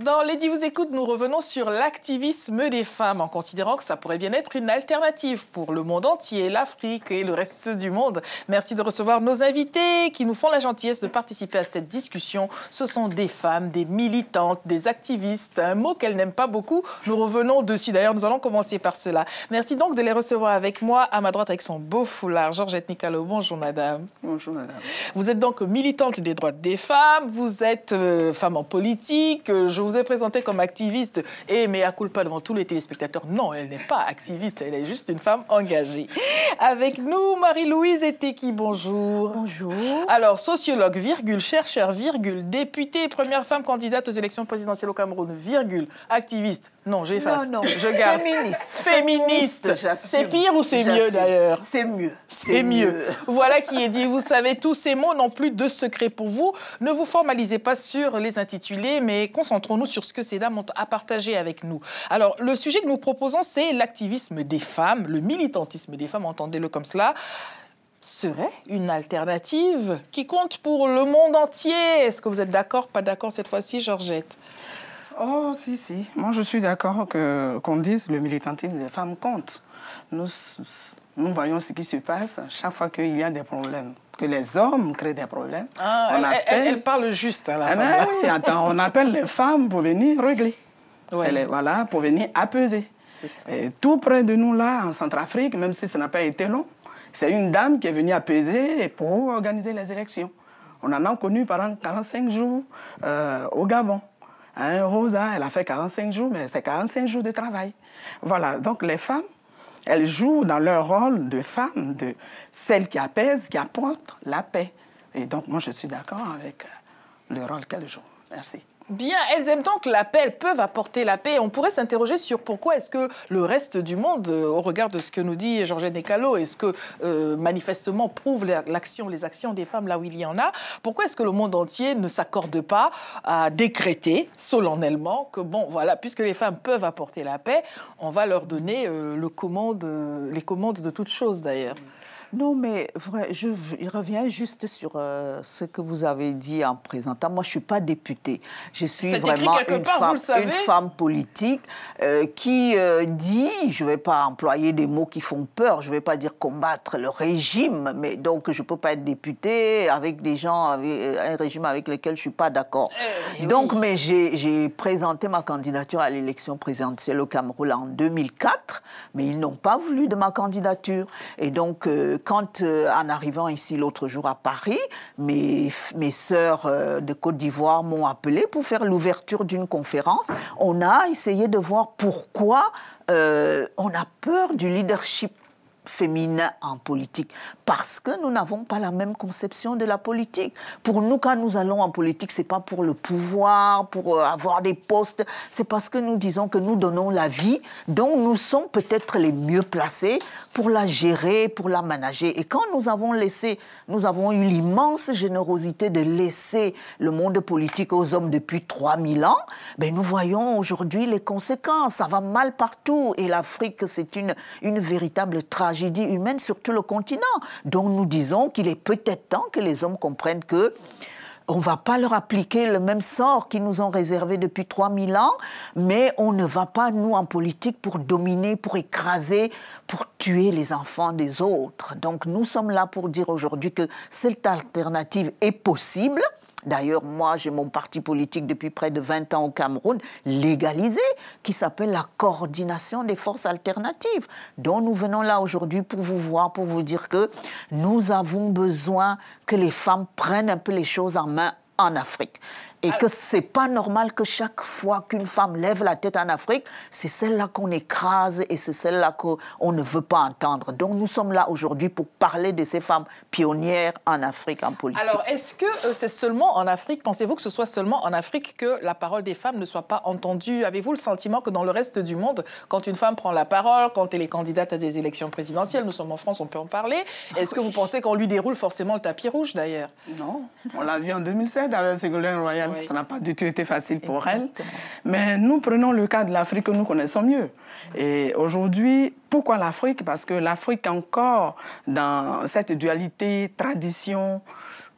Dans Lady vous écoute, nous revenons sur l'activisme des femmes en considérant que ça pourrait bien être une alternative pour le monde entier, l'Afrique et le reste du monde. Merci de recevoir nos invités qui nous font la gentillesse de participer à cette discussion. Ce sont des femmes, des militantes, des activistes, un mot qu'elles n'aiment pas beaucoup. Nous revenons dessus. D'ailleurs, nous allons commencer par cela. Merci donc de les recevoir avec moi. À ma droite, avec son beau foulard, Georgette Nicalo. Bonjour, madame. Bonjour, madame. Vous êtes donc militante des droits des femmes. Vous êtes femme en politique. Je vous ai présenté comme activiste et mea culpa devant tous les téléspectateurs. Non, elle n'est pas activiste, elle est juste une femme engagée. Avec nous, Marie-Louise Eteki, bonjour. Bonjour. Alors, sociologue, virgule, chercheur, virgule, députée, première femme candidate aux élections présidentielles au Cameroun, virgule, activiste. Non, j'efface. Non, je garde. Féministe. Féministe. C'est pire ou c'est mieux d'ailleurs? C'est mieux. C'est mieux. Voilà qui est dit. Vous savez, tous ces mots n'ont plus de secret pour vous. Ne vous formalisez pas sur les intitulés, mais concentrons-nous sur ce que ces dames ont à partager avec nous. Alors, le sujet que nous proposons, c'est l'activisme des femmes, le militantisme des femmes, entendez-le comme cela, serait une alternative qui compte pour le monde entier. Est-ce que vous êtes d'accord, pas d'accord cette fois-ci, Georgette? Oh, si. Moi, je suis d'accord qu'on dise le militantisme des femmes compte. Nous voyons ce qui se passe chaque fois qu'il y a des problèmes. Que les hommes créent des problèmes. Elle parle juste, hein, la femme. Oui, attends, on appelle les femmes pour venir régler. Ouais. Voilà, pour venir apaiser. Et tout près de nous, là, en Centrafrique, même si ça n'a pas été long, c'est une dame qui est venue apaiser pour organiser les élections. On en a connu pendant 45 jours au Gabon. Hein, Rosa, elle a fait 45 jours, mais c'est 45 jours de travail. Voilà, donc les femmes, elles jouent dans leur rôle de femmes, de celles qui apaisent, qui apportent la paix. Et donc, moi, je suis d'accord avec le rôle qu'elles jouent. Merci. Bien, elles aiment donc la paix, elles peuvent apporter la paix. On pourrait s'interroger sur pourquoi est-ce que le reste du monde, au regard de ce que nous dit Georgette Nicalo, et ce que manifestement prouvent les actions des femmes là où il y en a, pourquoi est-ce que le monde entier ne s'accorde pas à décréter solennellement que, bon, voilà, puisque les femmes peuvent apporter la paix, on va leur donner les commandes de toutes choses d'ailleurs. Non, mais je reviens juste sur ce que vous avez dit en présentant. Moi, je ne suis pas députée. Je suis vraiment une femme politique qui dit, je ne vais pas employer des mots qui font peur, je ne vais pas dire combattre le régime, mais donc je ne peux pas être députée avec des gens, avec un régime avec lequel je ne suis pas d'accord. Donc, oui. Mais j'ai présenté ma candidature à l'élection présidentielle au Cameroun en 2004, mais ils n'ont pas voulu de ma candidature. Et donc, quand, en arrivant ici l'autre jour à Paris, mes sœurs de Côte d'Ivoire m'ont appelé pour faire l'ouverture d'une conférence. On a essayé de voir pourquoi on a peur du leadership féminin en politique, parce que nous n'avons pas la même conception de la politique. Pour nous, quand nous allons en politique, c'est pas pour le pouvoir, pour avoir des postes, c'est parce que nous disons que nous donnons la vie, donc nous sommes peut-être les mieux placés pour la gérer, pour la manager. Et quand nous avons eu l'immense générosité de laisser le monde politique aux hommes depuis 3000 ans, ben nous voyons aujourd'hui les conséquences. Ça va mal partout. Et l'Afrique, c'est une véritable tragédie humaine sur tout le continent. Donc nous disons qu'il est peut-être temps que les hommes comprennent que on ne va pas leur appliquer le même sort qu'ils nous ont réservé depuis 3000 ans, mais on ne va pas, nous, en politique, pour dominer, pour écraser, pour tuer les enfants des autres. Donc nous sommes là pour dire aujourd'hui que cette alternative est possible. D'ailleurs, moi, j'ai mon parti politique depuis près de 20 ans au Cameroun, légalisé, qui s'appelle la coordination des forces alternatives, dont nous venons là aujourd'hui pour vous voir, pour vous dire que nous avons besoin que les femmes prennent un peu les choses en main en Afrique. Et que c'est pas normal que chaque fois qu'une femme lève la tête en Afrique, c'est celle-là qu'on écrase et c'est celle-là qu'on ne veut pas entendre. Donc nous sommes là aujourd'hui pour parler de ces femmes pionnières en Afrique, en politique. Alors, est-ce que c'est seulement en Afrique, pensez-vous que ce soit seulement en Afrique que la parole des femmes ne soit pas entendue? Avez-vous le sentiment que dans le reste du monde, quand une femme prend la parole, quand elle est candidate à des élections présidentielles, nous sommes en France, on peut en parler, est-ce que vous pensez qu'on lui déroule forcément le tapis rouge d'ailleurs? Non, on l'a vu en 2007 avec Ségolène Royal. Oui. Ça n'a pas du tout été facile pour elle. Mais nous prenons le cas de l'Afrique que nous connaissons mieux. Et aujourd'hui, pourquoi l'Afrique? Parce que l'Afrique est encore dans cette dualité tradition,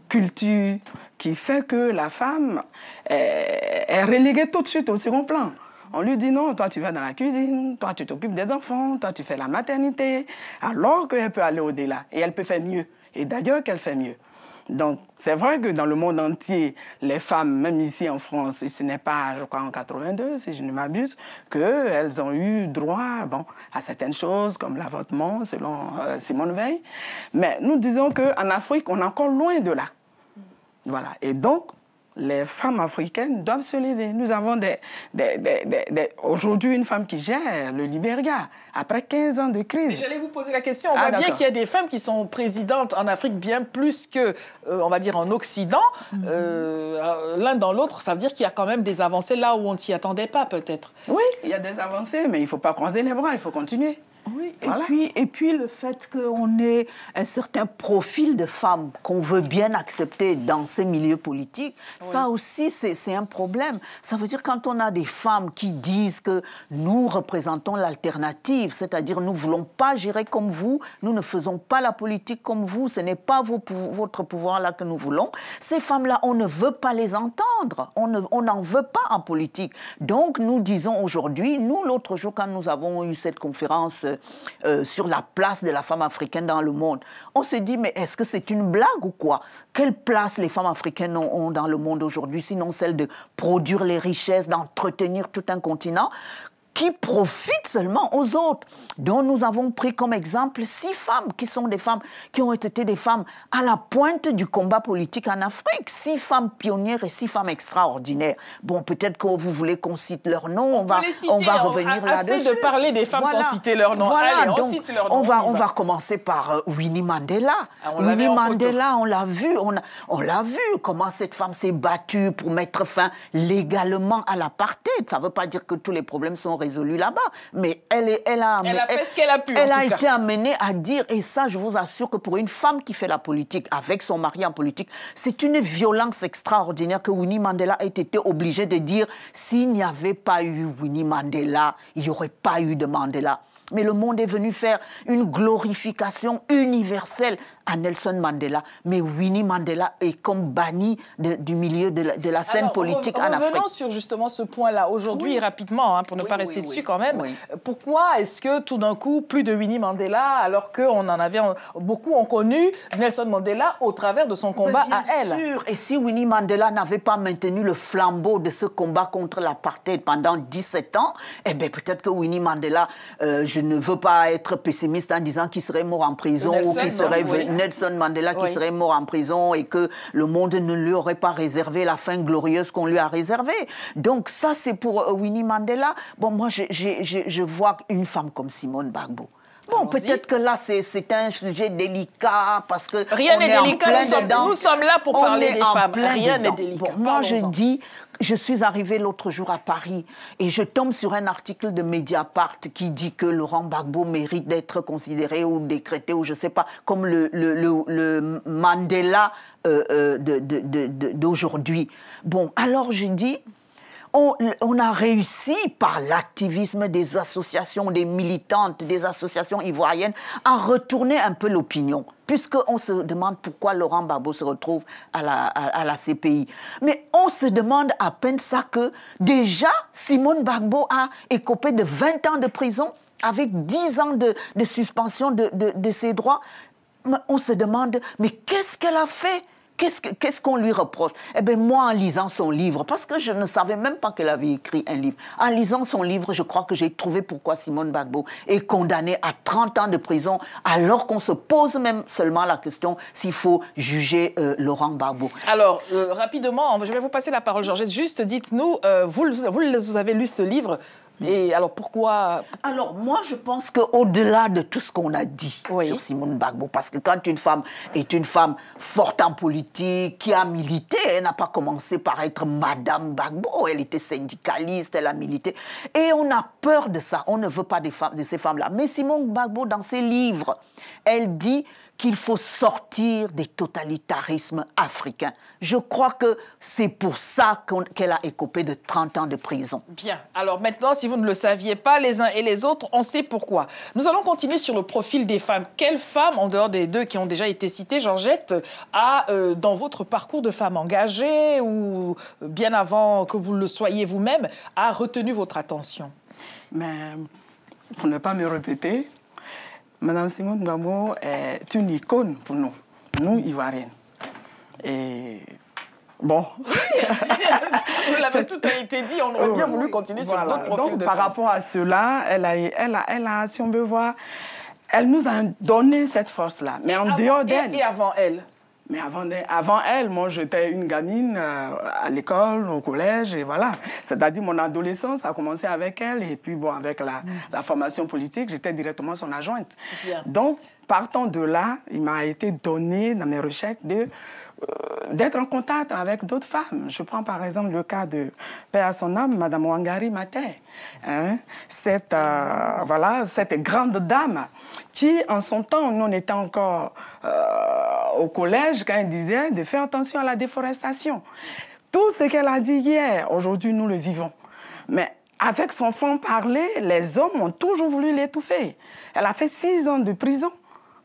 culture, qui fait que la femme est reléguée tout de suite au second plan. On lui dit non, toi tu vas dans la cuisine, toi tu t'occupes des enfants, toi tu fais la maternité, alors qu'elle peut aller au-delà et elle peut faire mieux. Et d'ailleurs qu'elle fait mieux. Donc, c'est vrai que dans le monde entier, les femmes, même ici en France, et ce n'est pas, je crois, en 82, si je ne m'abuse, qu'elles ont eu droit à certaines choses, comme l'avortement, selon Simone Veil. Mais nous disons qu'en Afrique, on est encore loin de là. Voilà. Et donc, les femmes africaines doivent se lever. Nous avons aujourd'hui une femme qui gère le Libéria, après 15 ans de crise. J'allais vous poser la question. On voit bien qu'il y a des femmes qui sont présidentes en Afrique bien plus que, on va dire, en Occident. L'un dans l'autre, ça veut dire qu'il y a quand même des avancées là où on ne s'y attendait pas, peut-être. Oui, il y a des avancées, mais il ne faut pas croiser les bras, il faut continuer. Oui, voilà. et puis le fait qu'on ait un certain profil de femmes qu'on veut bien accepter dans ces milieux politiques, ça aussi, c'est un problème. Ça veut dire quand on a des femmes qui disent que nous représentons l'alternative, c'est-à-dire nous ne voulons pas gérer comme vous, nous ne faisons pas la politique comme vous, ce n'est pas votre pouvoir-là que nous voulons. Ces femmes-là, on ne veut pas les entendre, on n'en veut pas en politique. Donc nous disons aujourd'hui, nous l'autre jour quand nous avons eu cette conférence sur la place de la femme africaine dans le monde. On s'est dit, mais est-ce que c'est une blague ou quoi? Quelle place les femmes africaines ont dans le monde aujourd'hui, sinon celle de produire les richesses, d'entretenir tout un continent qui profitent seulement aux autres, dont nous avons pris comme exemple 6 femmes qui sont des femmes, qui ont été des femmes à la pointe du combat politique en Afrique. 6 femmes pionnières et 6 femmes extraordinaires. Bon, peut-être que vous voulez qu'on cite leurs noms, on va revenir là-dessus. Assez de parler des femmes sans citer leurs noms. Voilà, allez, donc, cite leurs noms. On va commencer par Winnie Mandela. Winnie Mandela, on l'a vu, on l'a vu, comment cette femme s'est battue pour mettre fin légalement à l'apartheid. Ça ne veut pas dire que tous les problèmes sont résolue là-bas, mais elle a fait ce qu'elle a pu. Elle a été amenée à dire, et ça, je vous assure que pour une femme qui fait la politique avec son mari en politique, c'est une violence extraordinaire que Winnie Mandela ait été obligée de dire. S'il n'y avait pas eu Winnie Mandela, il n'y aurait pas eu de Mandela. Mais le monde est venu faire une glorification universelle à Nelson Mandela. Mais Winnie Mandela est comme bannie du milieu de la scène politique en Afrique. Revenons sur justement ce point-là. Aujourd'hui, rapidement, pour ne pas rester dessus quand même, pourquoi est-ce que tout d'un coup, plus de Winnie Mandela, alors qu'on en avait... Beaucoup ont connu Nelson Mandela au travers de son combat à elle. Bien sûr. Et si Winnie Mandela n'avait pas maintenu le flambeau de ce combat contre l'apartheid pendant 17 ans, eh bien peut-être que Winnie Mandela... je ne veux pas être pessimiste en disant qu'il serait mort en prison ou qu'il serait Nelson Mandela qui serait mort en prison et que le monde ne lui aurait pas réservé la fin glorieuse qu'on lui a réservée. Donc ça, c'est pour Winnie Mandela. Bon, moi, je vois une femme comme Simone Gbagbo. Bon, peut-être que là, c'est un sujet délicat parce que rien n'est délicat. Nous sommes là pour parler des femmes. Rien n'est délicat. Bon, moi, je suis arrivée l'autre jour à Paris et je tombe sur un article de Mediapart qui dit que Laurent Gbagbo mérite d'être considéré ou décrété ou je ne sais pas comme le Mandela d'aujourd'hui. Bon, alors je dis... On a réussi par l'activisme des associations, des militantes, des associations ivoiriennes à retourner un peu l'opinion, puisqu'on se demande pourquoi Laurent Gbagbo se retrouve à la CPI. Mais on se demande à peine ça que déjà Simone Gbagbo a écopé de 20 ans de prison avec 10 ans de suspension de ses droits. On se demande, mais qu'est-ce qu'elle a fait ? Qu'est-ce qu'on lui reproche? Eh bien, moi, en lisant son livre, parce que je ne savais même pas qu'elle avait écrit un livre, en lisant son livre, je crois que j'ai trouvé pourquoi Simone Gbagbo est condamnée à 30 ans de prison, alors qu'on se pose même seulement la question s'il faut juger Laurent Gbagbo. Alors, rapidement, je vais vous passer la parole, Georgette. Juste dites-nous, vous avez lu ce livre. Et alors pourquoi? Alors moi je pense qu'au-delà de tout ce qu'on a dit sur Simone Gbagbo, parce que quand une femme est une femme forte en politique, qui a milité, elle n'a pas commencé par être Madame Gbagbo, elle était syndicaliste, elle a milité, et on a peur de ça, on ne veut pas de ces femmes-là. Mais Simone Gbagbo, dans ses livres, elle dit qu'il faut sortir des totalitarismes africains. Je crois que c'est pour ça qu'elle a écopé de 30 ans de prison. Bien. Alors maintenant, si si vous ne le saviez pas, les uns et les autres, on sait pourquoi. Nous allons continuer sur le profil des femmes. Quelle femme, en dehors des deux qui ont déjà été citées, Georgette, a, dans votre parcours de femme engagée ou bien avant que vous le soyez vous-même, a retenu votre attention? Mais, pour ne pas me répéter, Madame Simone Gbagbo est une icône pour nous Ivoiriennes. Et bon. Tout a été dit, on aurait bien voulu continuer sur d'autres profils. Donc, par rapport à cela, elle a, si on veut voir, elle nous a donné cette force-là. Mais en dehors d'elle. Et avant elle? Mais avant elle, moi, j'étais une gamine à l'école, au collège, et voilà. C'est-à-dire, mon adolescence a commencé avec elle, et puis, bon, avec la formation politique, j'étais directement son adjointe. Bien. Donc, partant de là, il m'a été donné, dans mes recherches, d'être en contact avec d'autres femmes. Je prends par exemple le cas de, paix à son âme, Madame Wangari Maathai. Hein? Cette grande dame qui, en son temps, nous on était encore au collège, quand elle disait de faire attention à la déforestation. Tout ce qu'elle a dit hier, aujourd'hui, nous le vivons. Mais avec son franc-parler, les hommes ont toujours voulu l'étouffer. Elle a fait 6 ans de prison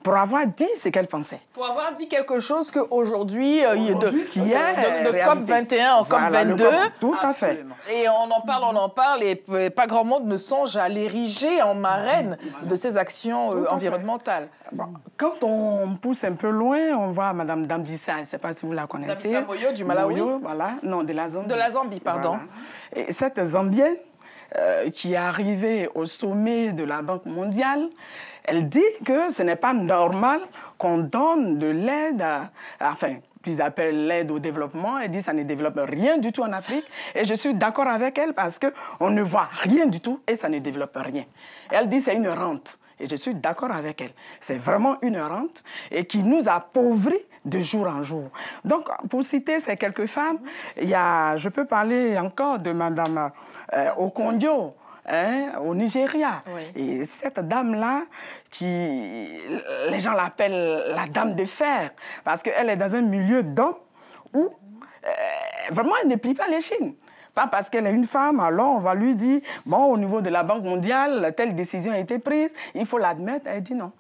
pour avoir dit ce qu'elle pensait. Pour avoir dit quelque chose qu'aujourd'hui, de COP 21 en COP 22. Tout à fait. Et on en parle, et pas grand monde ne songe à l'ériger en marraine de ces actions environnementales. Bon, quand on pousse un peu loin, on voit Mme Dambisa, je ne sais pas si vous la connaissez. Dambisa Moyo du Malawi. Voilà. Non, de la Zambie. De la Zambie, pardon. Voilà. Et cette Zambienne, qui est arrivée au sommet de la Banque mondiale, elle dit que ce n'est pas normal qu'on donne de l'aide, qu'ils appellent l'aide au développement. Elle dit que ça ne développe rien du tout en Afrique. Et je suis d'accord avec elle parce qu'on ne voit rien du tout et ça ne développe rien. Elle dit que c'est une rente. Et je suis d'accord avec elle. C'est vraiment une rente et qui nous appauvrit de jour en jour. Donc, pour citer ces quelques femmes, je peux parler encore de Mme Okonjo, au Nigeria. Oui. Et cette dame-là, les gens l'appellent la dame de fer, parce qu'elle est dans un milieu d'hommes où vraiment elle ne plie pas les chines. Pas parce qu'elle est une femme, alors on va lui dire, bon, au niveau de la Banque mondiale, telle décision a été prise, il faut l'admettre. Elle dit non.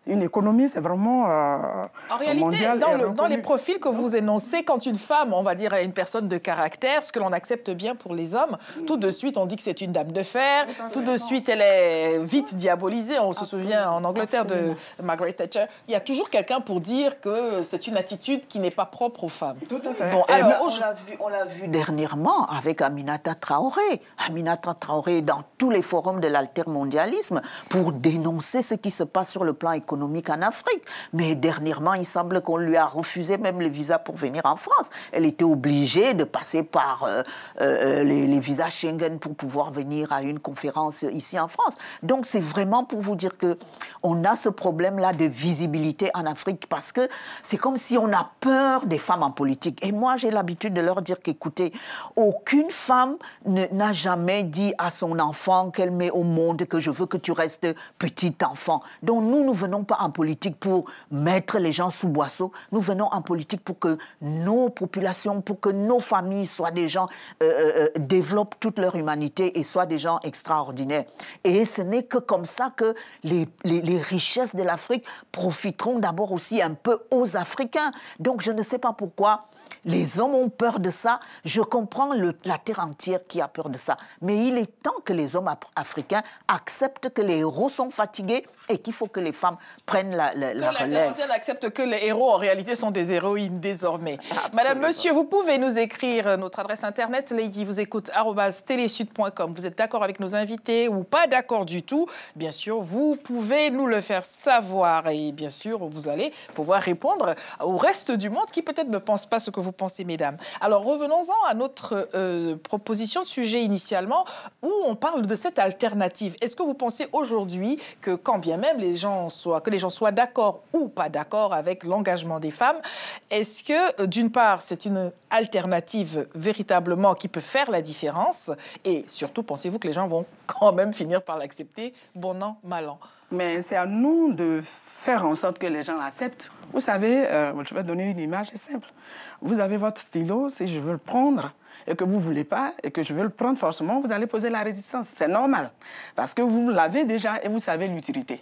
Une économie, c'est vraiment en réalité, mondial dans les profils que vous énoncez, quand une femme, on va dire, est une personne de caractère, ce que l'on accepte bien pour les hommes, tout de suite, on dit que c'est une dame de fer, tout de suite, elle est vite diabolisée. On se souvient en Angleterre de Margaret Thatcher. Il y a toujours quelqu'un pour dire que c'est une attitude qui n'est pas propre aux femmes. Tout à fait. Bon, alors, on l'a vu dernièrement avec Aminata Traoré. Aminata Traoré dans tous les forums de l'altermondialisme pour dénoncer ce qui se passe sur le plan économique en Afrique. Mais dernièrement, il semble qu'on lui a refusé même le visa pour venir en France. Elle était obligée de passer par les visas Schengen pour pouvoir venir à une conférence ici en France. Donc, c'est vraiment pour vous dire qu'on a ce problème-là de visibilité en Afrique parce que c'est comme si on a peur des femmes en politique. Et moi, j'ai l'habitude de leur dire qu'écoutez, aucune femme n'a jamais dit à son enfant qu'elle met au monde que je veux que tu restes petit enfant. Donc, nous venons pas en politique pour mettre les gens sous boisseau. Nous venons en politique pour que nos populations, pour que nos familles soient des gens, développent toute leur humanité et soient des gens extraordinaires. Et ce n'est que comme ça que les richesses de l'Afrique profiteront d'abord aussi un peu aux Africains. Donc je ne sais pas pourquoi les hommes ont peur de ça. Je comprends la terre entière qui a peur de ça. Mais il est temps que les hommes africains acceptent que les héros sont fatigués et qu'il faut que les femmes prennent la relève. La terre entière accepte que les héros, en réalité, sont des héroïnes désormais. Absolument. Madame, monsieur, vous pouvez nous écrire notre adresse internet, Lady vous écoute, @telesud.com. Vous êtes d'accord avec nos invités ou pas d'accord du tout? Bien sûr, vous pouvez nous le faire savoir. Et bien sûr, vous allez pouvoir répondre au reste du monde qui peut-être ne pense pas ce que vous pensez, mesdames. Alors, revenons-en à notre proposition de sujet initialement, où on parle de cette alternative. Est-ce que vous pensez aujourd'hui que, quand bien même les gens soient d'accord ou pas d'accord avec l'engagement des femmes, est-ce que, d'une part, c'est une alternative véritablement qui peut faire la différence? Et surtout, pensez-vous que les gens vont quand même finir par l'accepter, bon an, mal an? Mais c'est à nous de faire en sorte que les gens l'acceptent. Vous savez, je vais donner une image simple. Vous avez votre stylo, si je veux le prendre, et que vous ne voulez pas et que je veux le prendre forcément, vous allez poser la résistance. C'est normal parce que vous l'avez déjà et vous savez l'utilité.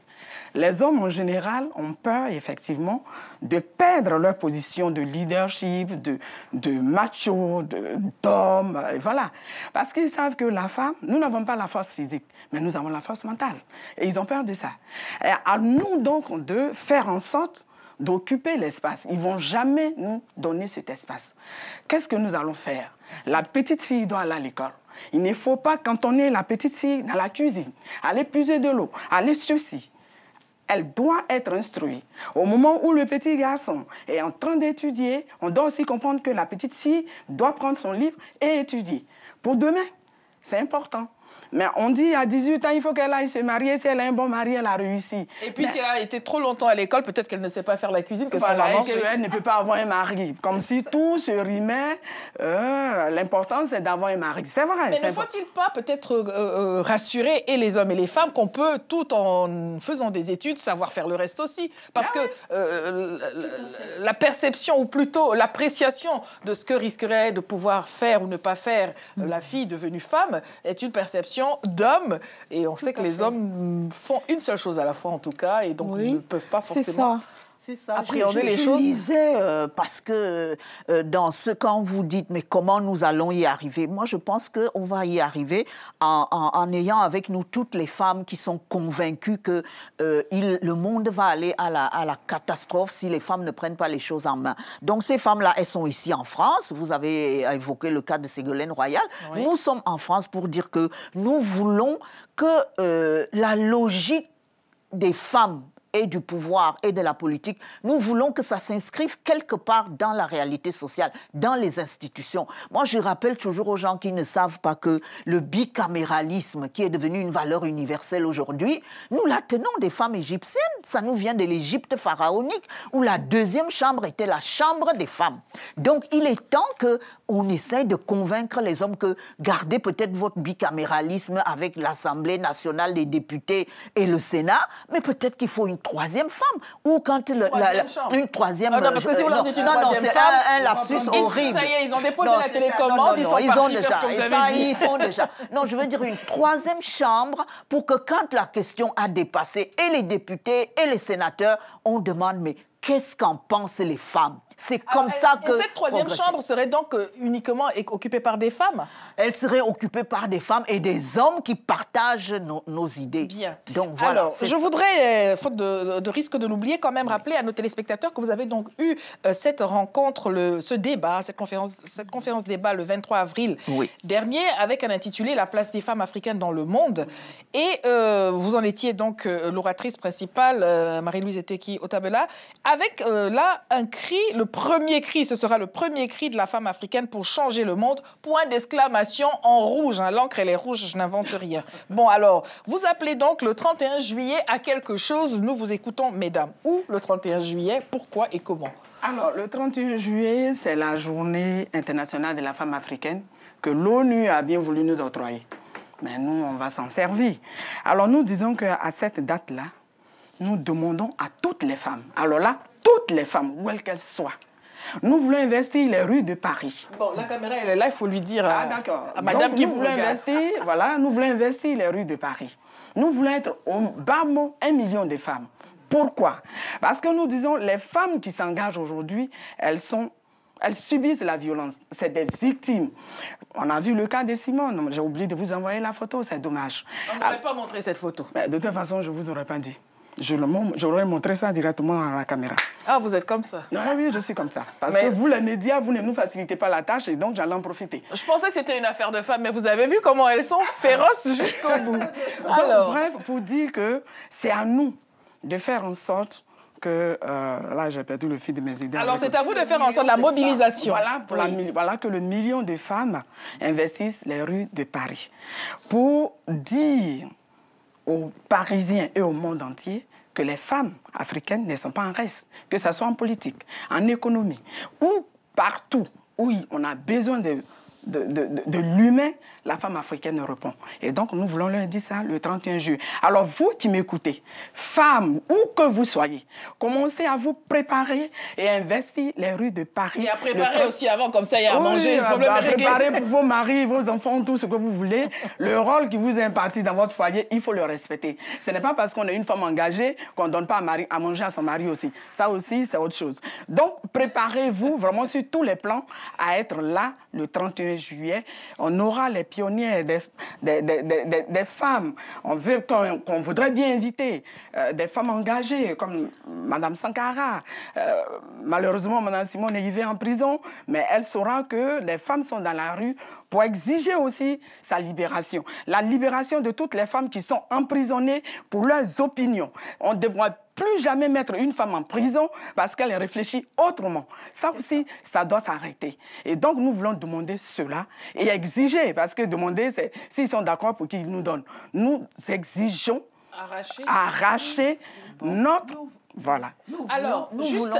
Les hommes, en général, ont peur, effectivement, de perdre leur position de leadership, de macho, d'homme, voilà. Parce qu'ils savent que la femme, nous n'avons pas la force physique, mais nous avons la force mentale. Et ils ont peur de ça. Et à nous, donc, de faire en sorte d'occuper l'espace. Ils ne vont jamais nous donner cet espace. Qu'est-ce que nous allons faire? La petite fille doit aller à l'école. Il ne faut pas, quand on est la petite fille dans la cuisine, aller puiser de l'eau, aller ceci. Elle doit être instruite. Au moment où le petit garçon est en train d'étudier, on doit aussi comprendre que la petite fille doit prendre son livre et étudier. Pour demain, c'est important. Mais on dit à 18 ans, il faut qu'elle aille se marier. Si elle a un bon mari, elle a réussi. Et puis, si elle a été trop longtemps à l'école, peut-être qu'elle ne sait pas faire la cuisine. Qu'est-ce qu'on va manger? Elle ne peut pas avoir un mari. Comme si tout se rimait. L'important, c'est d'avoir un mari. C'est vrai. Mais ne faut-il pas peut-être rassurer et les hommes et les femmes qu'on peut, tout en faisant des études, savoir faire le reste aussi? Parce que la perception, ou plutôt l'appréciation de ce que risquerait de pouvoir faire ou ne pas faire la fille devenue femme est une perception d'hommes, et on sait que les hommes font une seule chose à la fois en tout cas, et donc ne peuvent pas forcément appréhender les choses. Je disais, parce que quand vous dites, mais comment nous allons y arriver? Moi, je pense qu'on va y arriver en ayant avec nous toutes les femmes qui sont convaincues que le monde va aller à la catastrophe si les femmes ne prennent pas les choses en main. Donc, ces femmes-là, elles sont ici en France. Vous avez évoqué le cas de Ségolène Royal. Oui. Nous sommes en France pour dire que nous voulons que la logique des femmes et du pouvoir et de la politique, nous voulons que ça s'inscrive quelque part dans la réalité sociale, dans les institutions. Moi, je rappelle toujours aux gens qui ne savent pas que le bicaméralisme, qui est devenu une valeur universelle aujourd'hui, nous la tenons des femmes égyptiennes. Ça nous vient de l'Égypte pharaonique, où la deuxième chambre était la chambre des femmes. Donc, il est temps qu'on essaie de convaincre les hommes que gardez peut-être votre bicaméralisme avec l'Assemblée nationale, les députés et le Sénat, mais peut-être qu'il faut une troisième femme, ou quand une troisième... non, parce que si vous leur dites une troisième femme... un lapsus horrible. Ça y est, ils ont déposé la télécommande, ils sont partis faire ce que vous avez dit. Ils font déjà. Non, je veux dire une troisième chambre pour que quand la question a dépassé et les députés et les sénateurs, on demande, mais qu'est-ce qu'en pensent les femmes? C'est comme ça que... Cette troisième chambre serait donc uniquement occupée par des femmes? Elle serait occupée par des femmes et des hommes qui partagent nos idées. Bien. Donc voilà. Alors, je voudrais, faute de risque de l'oublier, quand même rappeler à nos téléspectateurs que vous avez donc eu cette rencontre, ce débat, cette conférence débat le 23 avril dernier, avec un intitulé « La place des femmes africaines dans le monde ». Et vous en étiez donc l'oratrice principale, Marie-Louise Eteki Otabela, avec là un cri, le premier cri, ce sera le premier cri de la femme africaine pour changer le monde. Point d'exclamation en rouge. Hein, l'encre, elle est rouge, je n'invente rien. Bon, alors, vous appelez donc le 31 juillet à quelque chose. Nous vous écoutons, mesdames. Où le 31 juillet? Pourquoi et comment? Alors, le 31 juillet, c'est la journée internationale de la femme africaine que l'ONU a bien voulu nous octroyer. Mais nous, on va s'en servir. Alors, nous disons qu'à cette date-là, nous demandons à toutes les femmes, alors là, toutes les femmes, où qu'elles soient, nous voulons investir les rues de Paris. Bon, la caméra, elle est là, il faut lui dire à madame donc, qui vous regarde. Voilà, nous voulons investir les rues de Paris. Nous voulons être au bas mot 1 million de femmes. Pourquoi? Parce que nous disons, les femmes qui s'engagent aujourd'hui, elles subissent la violence. C'est des victimes. On a vu le cas de Simone. J'ai oublié de vous envoyer la photo, c'est dommage. On n'aurait pas montré cette photo. Mais de toute façon, je ne vous aurais pas dit. J'aurais montré ça directement à la caméra. Ah, vous êtes comme ça? Oui, je suis comme ça. Parce que vous, les médias, vous ne nous facilitez pas la tâche et donc j'allais en profiter. Je pensais que c'était une affaire de femmes, mais vous avez vu comment elles sont féroces jusqu'au bout. Alors... Bref, pour dire que c'est à nous de faire en sorte que... là, j'ai perdu le fil de mes idées. Alors, c'est à vous de faire en sorte la mobilisation. Voilà que le million de femmes investissent les rues de Paris. Pour dire aux Parisiens et au monde entier que les femmes africaines ne sont pas en reste, que ce soit en politique, en économie, ou partout où on a besoin de l'humain, la femme africaine répond. Et donc, nous voulons leur dire ça le 31 juillet. Alors, vous qui m'écoutez, femmes, où que vous soyez, commencez à vous préparer et investir les rues de Paris. Et à préparer aussi avant, comme ça, il y a à manger. À préparer pour vos maris, vos enfants, tout ce que vous voulez. Le rôle qui vous est imparti dans votre foyer, il faut le respecter. Ce n'est pas parce qu'on est une femme engagée qu'on ne donne pas à manger à son mari aussi. Ça aussi, c'est autre chose. Donc, préparez-vous vraiment sur tous les plans à être là le 31 juillet. On aura les pionnières des femmes. On veut qu'on voudrait bien inviter des femmes engagées comme Mme Sankara. Malheureusement, Mme Simone est en prison, mais elle saura que les femmes sont dans la rue pour exiger aussi sa libération. La libération de toutes les femmes qui sont emprisonnées pour leurs opinions. On ne devrait plus jamais mettre une femme en prison parce qu'elle réfléchit autrement. Ça aussi, ça doit s'arrêter. Et donc, nous voulons demander cela et exiger, parce que demander, c'est s'ils sont d'accord pour qu'ils nous donnent. Nous exigeons arracher notre... Voilà. Alors, juste,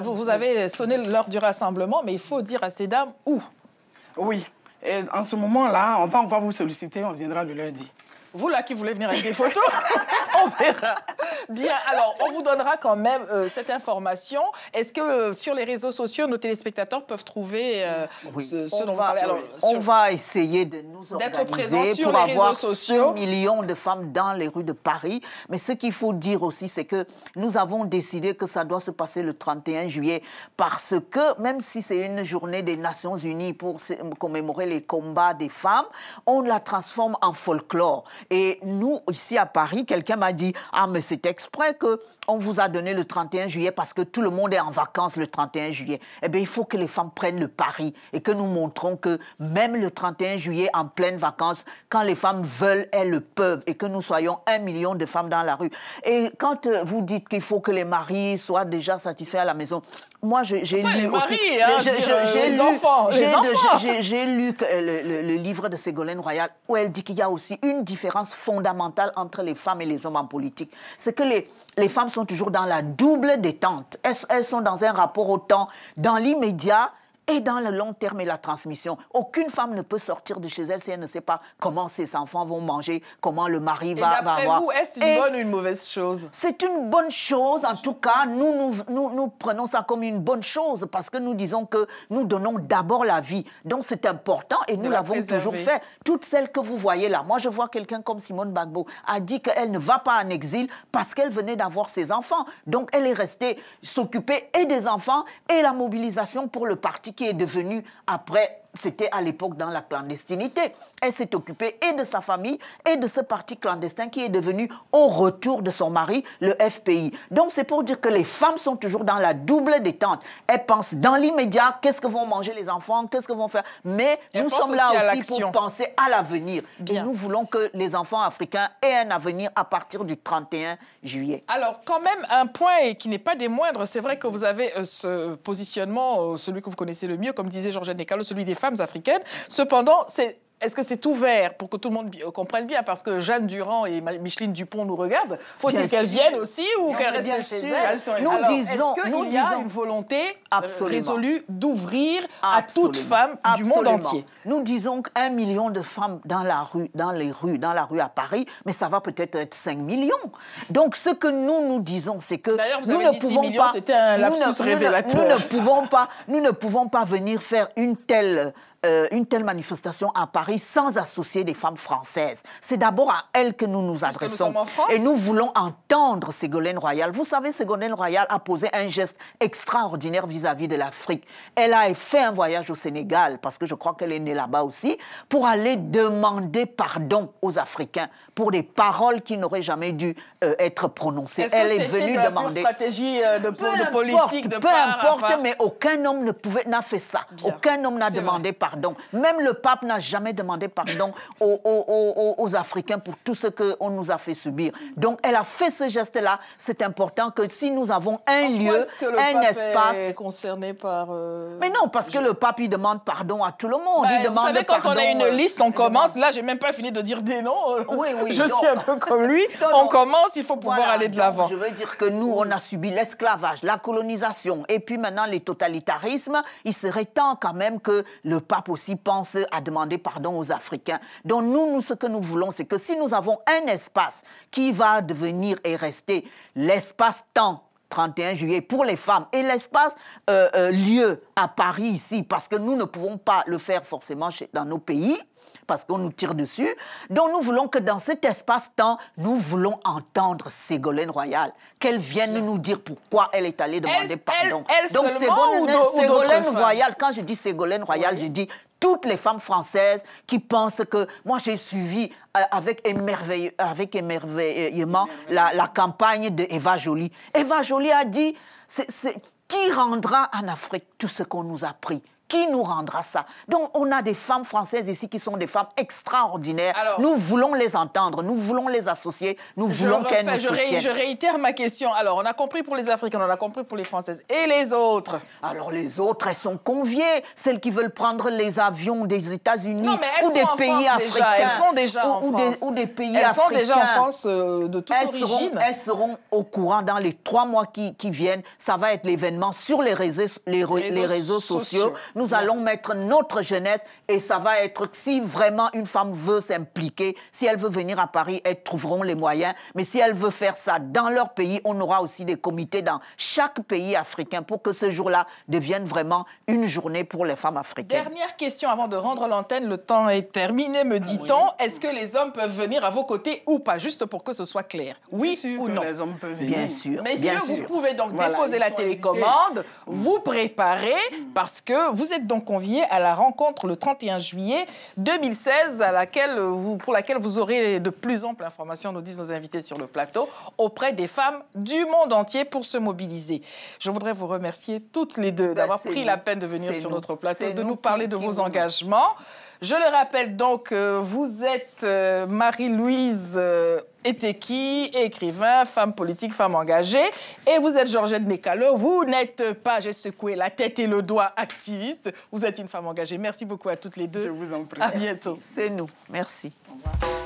vous avez sonné l'heure du rassemblement, mais il faut dire à ces dames où. Oui. Et en ce moment-là, on va encore vous solliciter, on viendra le lundi. Vous, là, qui voulez venir avec des photos, on verra. Bien, alors, on vous donnera quand même cette information. Est-ce que sur les réseaux sociaux, nos téléspectateurs peuvent trouver ce dont vous parlez? Alors, on va essayer de nous organiser pour avoir 1 million de femmes dans les rues de Paris. Mais ce qu'il faut dire aussi, c'est que nous avons décidé que ça doit se passer le 31 juillet parce que, même si c'est une journée des Nations Unies pour commémorer les combats des femmes, on la transforme en folklore. Et nous, ici à Paris, quelqu'un m'a dit « Ah, mais c'est exprès qu'on vous a donné le 31 juillet parce que tout le monde est en vacances le 31 juillet. » Eh bien, il faut que les femmes prennent le pari et que nous montrons que même le 31 juillet, en pleine vacances, quand les femmes veulent, elles le peuvent et que nous soyons 1 million de femmes dans la rue. Et quand vous dites qu'il faut que les maris soient déjà satisfaits à la maison, moi, j'ai lu aussi... Les enfants. J'ai lu le livre de Ségolène Royal où elle dit qu'il y a aussi une différence fondamentale entre les femmes et les hommes en politique. C'est que les femmes sont toujours dans la double détente. Elles sont dans un rapport au temps, dans l'immédiat et dans le long terme et la transmission. Aucune femme ne peut sortir de chez elle si elle ne sait pas comment ses enfants vont manger, comment le mari va avoir. Et d'après vous, est-ce une bonne ou une mauvaise chose? C'est une bonne chose. En tout cas, nous prenons ça comme une bonne chose parce que nous disons que nous donnons d'abord la vie. Donc, c'est important et nous l'avons toujours fait. Toutes celles que vous voyez là, moi, je vois quelqu'un comme Simone Gbagbo a dit qu'elle ne va pas en exil parce qu'elle venait d'avoir ses enfants. Donc, elle est restée s'occuper et des enfants et la mobilisation pour le parti qui est devenu après... C'était à l'époque dans la clandestinité. Elle s'est occupée et de sa famille et de ce parti clandestin qui est devenu au retour de son mari, le FPI. Donc c'est pour dire que les femmes sont toujours dans la double détente. Elles pensent dans l'immédiat, qu'est-ce que vont manger les enfants, qu'est-ce que vont faire. Mais nous sommes là aussi pour penser à l'avenir. Et nous voulons que les enfants africains aient un avenir à partir du 31 juillet. Alors quand même, un point qui n'est pas des moindres, c'est vrai que vous avez ce positionnement, celui que vous connaissez le mieux, comme disait Georgette Descalaux, celui des femmes africaines. Cependant, est-ce que c'est ouvert pour que tout le monde comprenne bien? Parce que Jeanne Durand et Micheline Dupont nous regardent. Faut-il qu'elles viennent aussi ou qu'elles restent chez elles? Est-ce qu'il y a une volonté résolue d'ouvrir à toute femme du monde entier? Nous disons qu'1 million de femmes dans la rue à Paris, mais ça va peut-être être 5 millions. Donc, ce que nous disons, c'est que nous ne pouvons pas... C'était un lapsus révélateur. Nous ne pouvons pas venir faire une telle manifestation à Paris sans associer des femmes françaises. C'est d'abord à elles que nous nous adressons. Et nous voulons entendre Ségolène Royal. Vous savez, Ségolène Royal a posé un geste extraordinaire vis-à-vis de l'Afrique. Elle a fait un voyage au Sénégal, parce que je crois qu'elle est née là-bas aussi, pour aller demander pardon aux Africains pour des paroles qui n'auraient jamais dû être prononcées. Elle est venue demander... stratégie de politique de peu importe, mais aucun homme n'a fait ça. Aucun homme n'a demandé pardon. Même le pape n'a jamais demandé pardon aux Africains pour tout ce qu'on nous a fait subir. Donc, elle a fait ce geste-là. C'est important que si nous avons un lieu, un espace... Est concerné par... Mais non, parce que le pape, il demande pardon à tout le monde. Il demande vous savez, quand on a une liste, on commence. Là, j'ai même pas fini de dire des noms. Oui, je suis un peu comme lui. On commence, il faut pouvoir aller de l'avant. Je veux dire que nous, on a subi l'esclavage, la colonisation, et puis maintenant les totalitarismes. Il serait temps quand même que le pape pape aussi pense à demander pardon aux Africains. Donc nous, ce que nous voulons, c'est que si nous avons un espace qui va devenir et rester l'espace-temps 31 juillet pour les femmes et l'espace lieu à Paris ici, parce que nous ne pouvons pas le faire forcément dans nos pays, parce qu'on nous tire dessus. Donc nous voulons que dans cet espace-temps, nous voulons entendre Ségolène Royal, qu'elle vienne nous dire pourquoi elle est allée demander pardon. Donc Ségolène Royal, quand je dis Ségolène Royal, je dis toutes les femmes françaises qui pensent que... Moi, j'ai suivi avec émerveillement la campagne d'Eva Joly. Eva Joly a dit, qui rendra en Afrique tout ce qu'on nous a pris ? Qui nous rendra ça? Donc, on a des femmes françaises ici qui sont des femmes extraordinaires. Alors, nous voulons les entendre, nous voulons les associer, nous voulons qu'elles nous soutiennent. Je réitère ma question. Alors, on a compris pour les Africaines, on a compris pour les Françaises. Et les autres? Alors, les autres, elles sont conviées. Celles qui veulent prendre les avions des États-Unis ou des pays africains. Elles sont déjà en France. Ou des pays africains. Elles sont déjà en France de toute origine. Elles seront au courant dans les 3 mois qui viennent. Ça va être l'événement sur les réseaux sociaux. Nous allons mettre notre jeunesse et ça va être, si vraiment une femme veut s'impliquer, si elle veut venir à Paris, elles trouveront les moyens. Mais si elle veut faire ça dans leur pays, on aura aussi des comités dans chaque pays africain pour que ce jour-là devienne vraiment une journée pour les femmes africaines. Dernière question avant de rendre l'antenne, le temps est terminé, me dit-on. Est-ce que les hommes peuvent venir à vos côtés ou pas? Juste pour que ce soit clair. Oui ou non? Les hommes peuvent venir. Bien sûr. Messieurs, vous pouvez donc déposer la télécommande, vous préparer, parce que vous êtes donc conviés à la rencontre le 31 juillet 2016, pour laquelle vous aurez de plus amples informations, nous disent nos invités sur le plateau, auprès des femmes du monde entier pour se mobiliser. Je voudrais vous remercier toutes les deux d'avoir pris la peine de venir sur notre plateau, de nous parler de vos engagements. Je le rappelle donc, vous êtes Marie-Louise Eteki, écrivain, femme politique, femme engagée, et vous êtes Georgette Nekalo. Vous n'êtes pas, j'ai secoué la tête et le doigt, activiste. Vous êtes une femme engagée. Merci beaucoup à toutes les deux. Je vous en prie. À bientôt. C'est nous. Merci. Au revoir.